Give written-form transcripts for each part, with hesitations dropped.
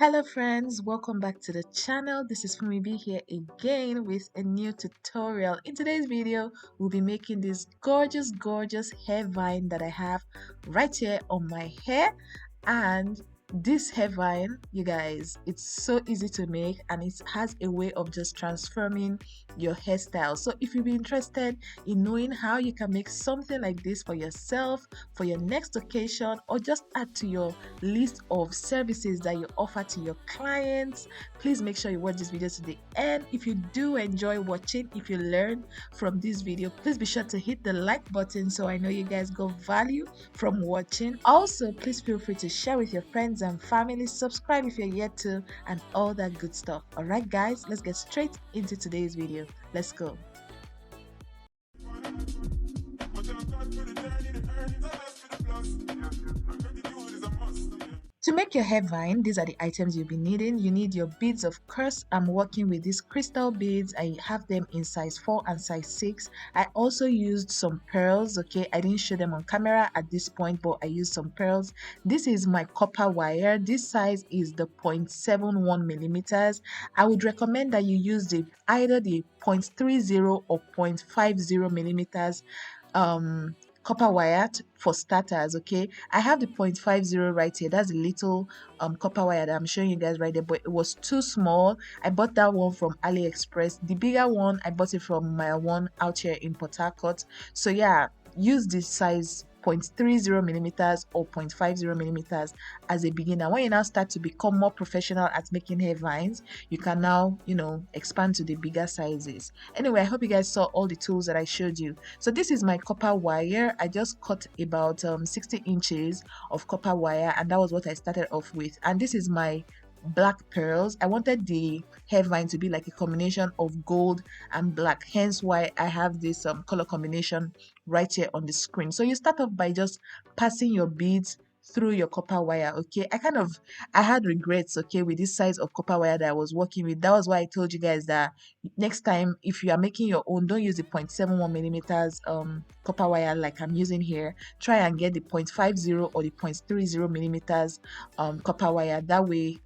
Hello friends, welcome back to the channel. This is Funmibi here again with a new tutorial. In today's video, we'll be making this gorgeous hair vine that I have right here on my hair. And this hair vine, you guys, it's so easy to make and it has a way of just transforming your hairstyle. So if you'd be interested in knowing how you can make something like this for yourself, for your next occasion, or just add to your list of services that you offer to your clients, please make sure you watch this video to the end. If you do enjoy watching, if you learn from this video, please be sure to hit the like button so I know you guys got value from watching. Also, please feel free to share with your friends and family, subscribe if you're yet to, and all that good stuff. All right guys, let's get straight into today's video. Let's go. To make your hair vine, these are the items you'll be needing. You need your beads, of course. I'm working with these crystal beads. I have them in size 4 and size 6. I also used some pearls, okay? I didn't show them on camera at this point, but I used some pearls. This is my copper wire. This size is the 0.71 millimeters. I would recommend that you use either the 0.30 or 0.50 millimeters copper wire for starters. Okay, I have the 0.50 right here. That's a little copper wire that I'm showing you guys right there, but it was too small. I bought that one from AliExpress. The bigger one I bought it from my one out here in Port Harcourt. So yeah, use this size 0.30 millimeters or 0.50 millimeters as a beginner. When you now start to become more professional at making hair vines, you can now, expand to the bigger sizes. Anyway, I hope you guys saw all the tools that I showed you. So this is my copper wire. I just cut about 60 inches of copper wire, and that was what I started off with. And this is my black pearls. I wanted the hair vine to be like a combination of gold and black, hence why I have this color combination right here on the screen. So you start off by just passing your beads through your copper wire. Okay, I had regrets, okay, with this size of copper wire that I was working with. That was why I told you guys that next time if you are making your own, don't use the 0.71 millimeters copper wire like I'm using here. Try and get the 0.50 or the 0.30 millimeters copper wire. That way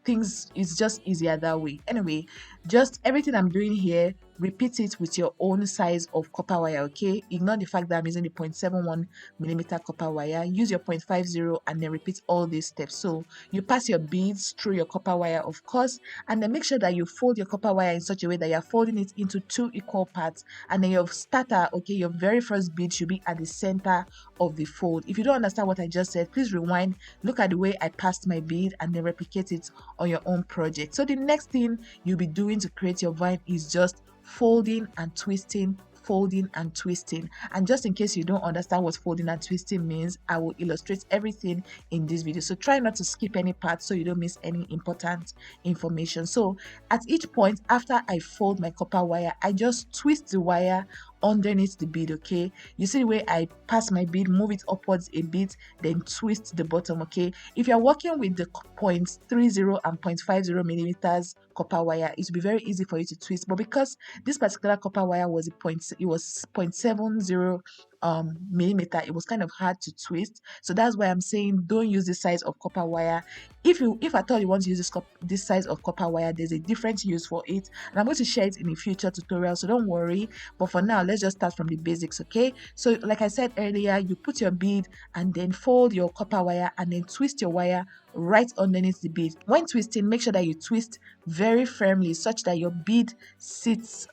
things is just easier that way. Anyway, just everything I'm doing here, repeat it with your own size of copper wire. Okay, ignore the fact that I'm using the 0.71 millimeter copper wire. Use your 0.50 and then repeat all these steps. So you pass your beads through your copper wire, of course, and then make sure that you fold your copper wire in such a way that you're folding it into 2 equal parts, and then your starter, okay, your very first bead should be at the center of the fold. If you don't understand what I just said, please rewind, look at the way I passed my bead, and then replicate it on your own project. So the next thing you'll be doing to create your vine is just folding and twisting, folding and twisting. And just in case you don't understand what folding and twisting means, I will illustrate everything in this video, so try not to skip any part so you don't miss any important information. So at each point after I fold my copper wire, I just twist the wire underneath the bead. Okay, you see the way I pass my bead, move it upwards a bit, then twist the bottom. Okay, if you're working with the 0.30 and 0.50 millimeters copper wire, it will be very easy for you to twist, but because this particular copper wire was it was 0.70 millimeter, it was kind of hard to twist. So that's why I'm saying don't use this size of copper wire. If at all you want to use this size of copper wire, there's a different use for it, and I'm going to share it in a future tutorial, so don't worry. But for now, let's just start from the basics. Okay, so like I said earlier, you put your bead and then fold your copper wire and then twist your wire right underneath the bead. When twisting, make sure that you twist very firmly such that your bead sits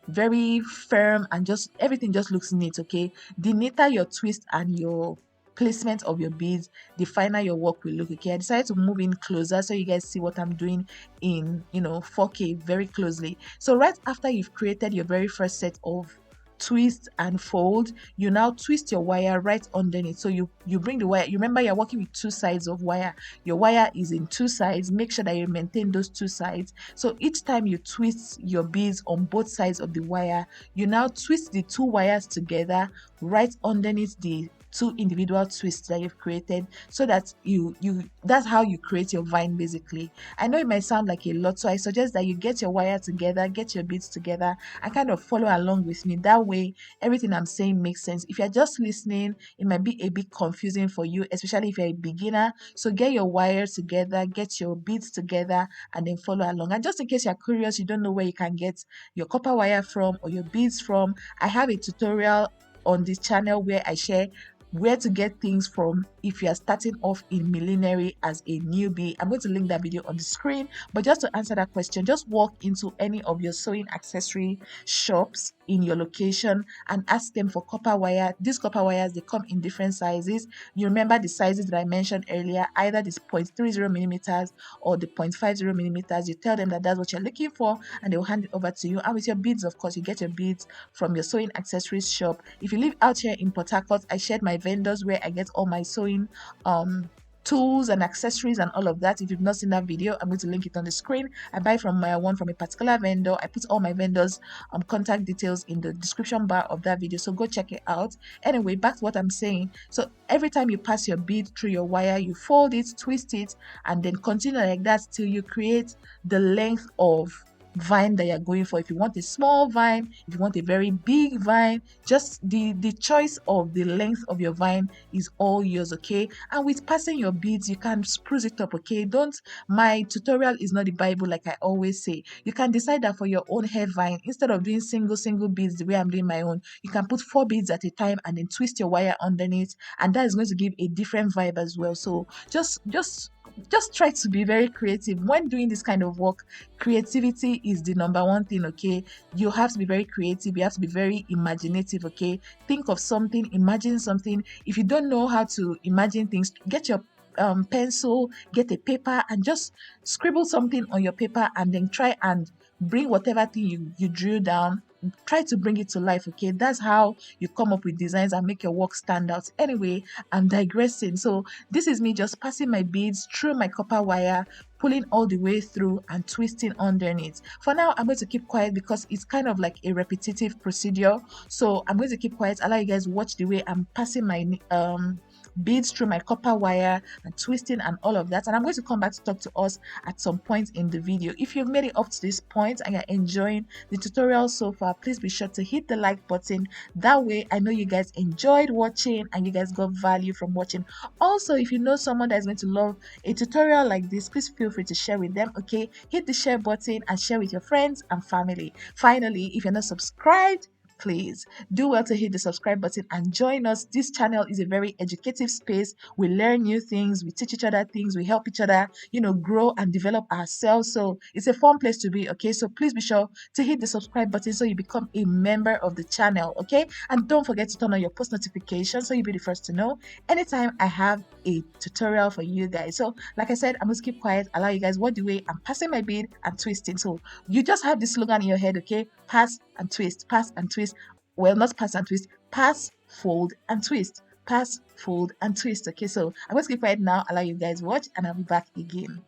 very firm and just everything just looks neat. Okay, the neater your twist and your placement of your beads, the finer your work will look. Okay, I decided to move in closer so you guys see what I'm doing in 4K very closely. So right after you've created your very first set of twist and fold, you now twist your wire right underneath. So you bring the wire, you remember you're working with 2 sides of wire, your wire is in 2 sides, make sure that you maintain those 2 sides. So each time you twist your beads on both sides of the wire, you now twist the 2 wires together right underneath the two individual twists that you've created, so that that's how you create your vine basically. I know it might sound like a lot, so I suggest that you get your wire together, get your beads together, and kind of follow along with me. That way everything I'm saying makes sense. If you're just listening, it might be a bit confusing for you, especially if you're a beginner. So get your wires together, get your beads together, and then follow along. And just in case you're curious, you don't know where you can get your copper wire from or your beads from, I have a tutorial on this channel where I share where to get things from if you are starting off in millinery as a newbie. I'm going to link that video on the screen. But just to answer that question, just walk into any of your sewing accessory shops in your location and ask them for copper wire. These copper wires, they come in different sizes. You remember the sizes that I mentioned earlier, either this 0.30 millimeters or the 0.50 millimeters. You tell them that that's what you're looking for, and they will hand it over to you. And with your beads, of course, you get your beads from your sewing accessories shop. If you live out here in Port Harcourt, I shared my vendors where I get all my sewing tools and accessories and all of that. If you've not seen that video, I'm going to link it on the screen. I buy from my one from a particular vendor. I put all my vendors contact details in the description bar of that video, so go check it out. Anyway, back to what I'm saying. So every time you pass your bead through your wire, you fold it, twist it, and then continue like that till you create the length of vine that you're going for. If you want a small vine, if you want a very big vine, just the choice of the length of your vine is all yours, okay? And with passing your beads, you can spruce it up, okay? Don't My tutorial is not the Bible, like I always say. You can decide that for your own hair vine, instead of doing single beads the way I'm doing my own, you can put 4 beads at a time and then twist your wire underneath, and that is going to give a different vibe as well. So just try to be very creative when doing this kind of work. Creativity is the number one thing, okay? You have to be very creative, you have to be very imaginative, okay? Think of something, imagine something. If you don't know how to imagine things, get your pencil, get a paper, and just scribble something on your paper, and then try and bring whatever thing you drew down, try to bring it to life, okay? That's how you come up with designs and make your work stand out. Anyway, I'm digressing. So this is me just passing my beads through my copper wire, pulling all the way through and twisting underneath. For now, I'm going to keep quiet because it's kind of like a repetitive procedure. So I'm going to keep quiet, allow you guys watch the way I'm passing my beads through my copper wire and twisting and all of that. And I'm going to come back to talk to us at some point in the video. If you've made it up to this point and you're enjoying the tutorial so far, please be sure to hit the like button. That way I know you guys enjoyed watching and you guys got value from watching. Also, if you know someone that is going to love a tutorial like this, please feel free to share with them, okay? Hit the share button and share with your friends and family. Finally, if you're not subscribed, please do well to hit the subscribe button and join us. This channel is a very educative space. We learn new things, we teach each other things, we help each other, grow and develop ourselves. So it's a fun place to be, okay? So please be sure to hit the subscribe button so you become a member of the channel, okay? And don't forget to turn on your post notifications so you'll be the first to know anytime I have a tutorial for you guys. So like I said, I'm going to keep quiet, allow you guys watch the way I'm passing my bead and twisting. So you just have this slogan in your head, okay? Pass and twist, pass and twist. Well, not pass and twist, pass, fold and twist, pass, fold and twist. Okay, so I'm going to keep quiet now, allow you guys watch, and I'll be back again.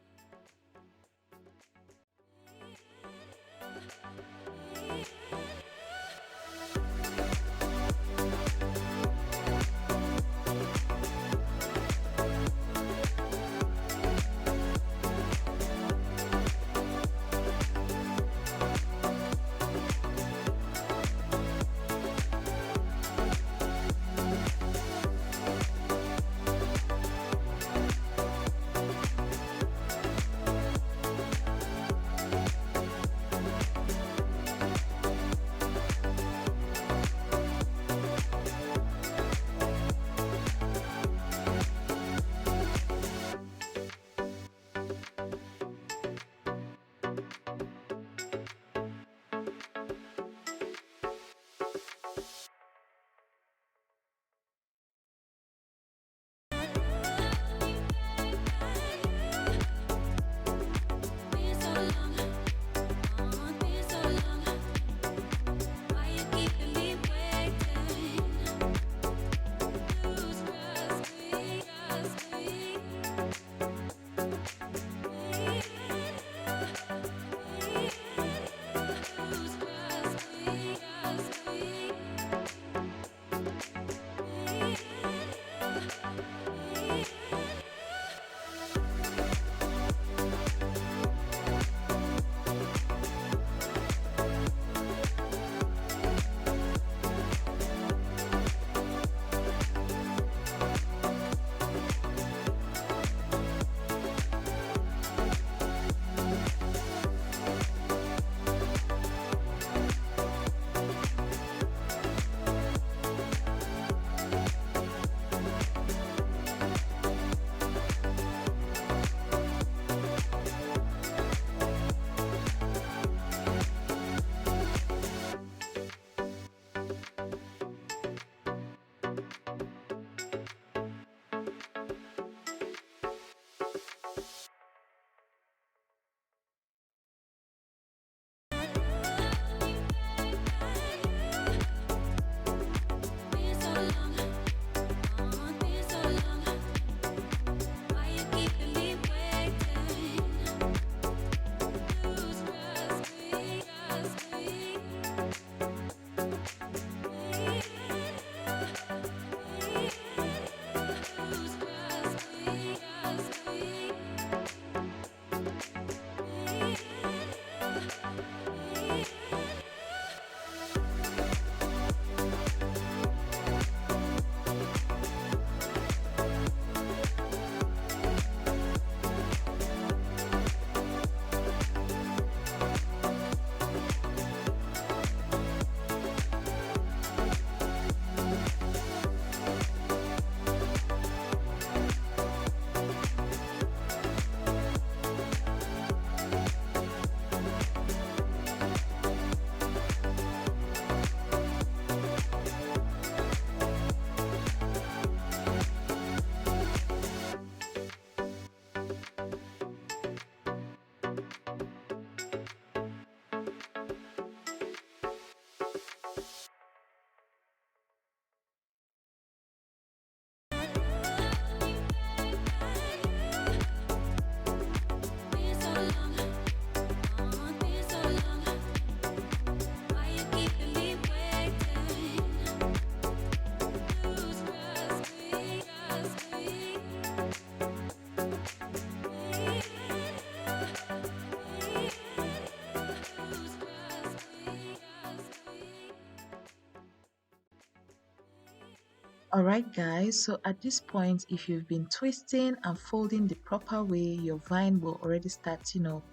Alright guys, so at this point, if you've been twisting and folding the proper way, your vine will already start,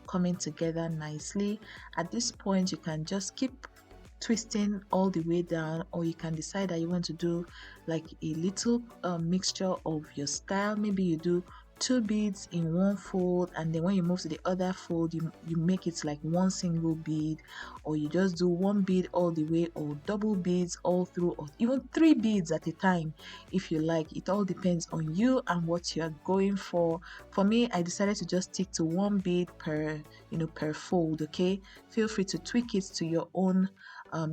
coming together nicely. At this point, you can just keep twisting all the way down, or you can decide that you want to do like a little mixture of your style. Maybe you do two beads in one fold, and then when you move to the other fold, you make it like one single bead, or you just do one bead all the way, or double beads all through, or even three beads at a time if you like. It all depends on you and what you're going for. For me, I decided to just stick to one bead per fold. Okay, feel free to tweak it to your own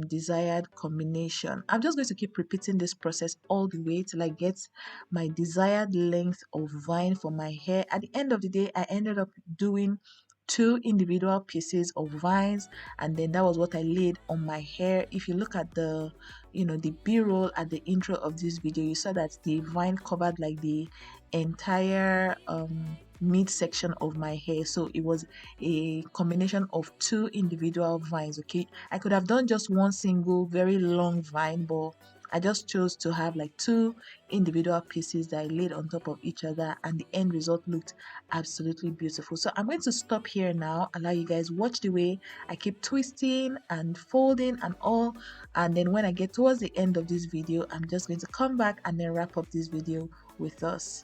desired combination. I'm just going to keep repeating this process all the way till I get my desired length of vine for my hair. At the end of the day, I ended up doing two individual pieces of vines, and then that was what I laid on my hair. If you look at the b-roll at the intro of this video, you saw that the vine covered like the entire midsection of my hair, so it was a combination of two individual vines. Okay, I could have done just one single very long vine, but I just chose to have like two individual pieces that I laid on top of each other, and the end result looked absolutely beautiful. So I'm going to stop here now, allow you guys watch the way I keep twisting and folding and all, and then when I get towards the end of this video, I'm just going to come back and then wrap up this video with us.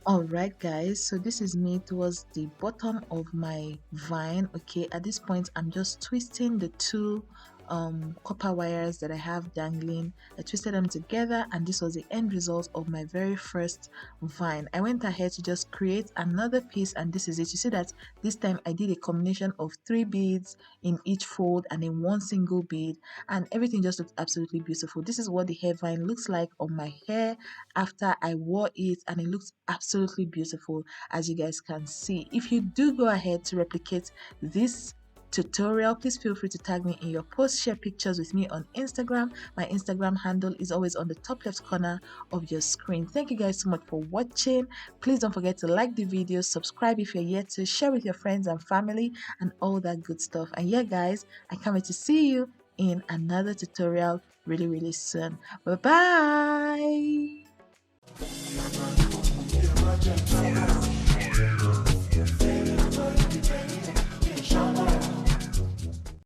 Alright guys, so this is me towards the bottom of my vine. Okay, at this point I'm just twisting the two copper wires that I have dangling. I twisted them together, and this was the end result of my very first vine. I went ahead to just create another piece, and this is it. You see that this time I did a combination of 3 beads in each fold and in one single bead, and everything just looked absolutely beautiful. This is what the hair vine looks like on my hair after I wore it, and it looks absolutely beautiful, as you guys can see. If you do go ahead to replicate this tutorial, please feel free to tag me in your post, share pictures with me on Instagram. My Instagram handle is always on the top left corner of your screen. Thank you guys so much for watching. Please don't forget to like the video, subscribe if you're yet to, share with your friends and family, and all that good stuff. And yeah guys, I can't wait to see you in another tutorial really soon. Bye bye.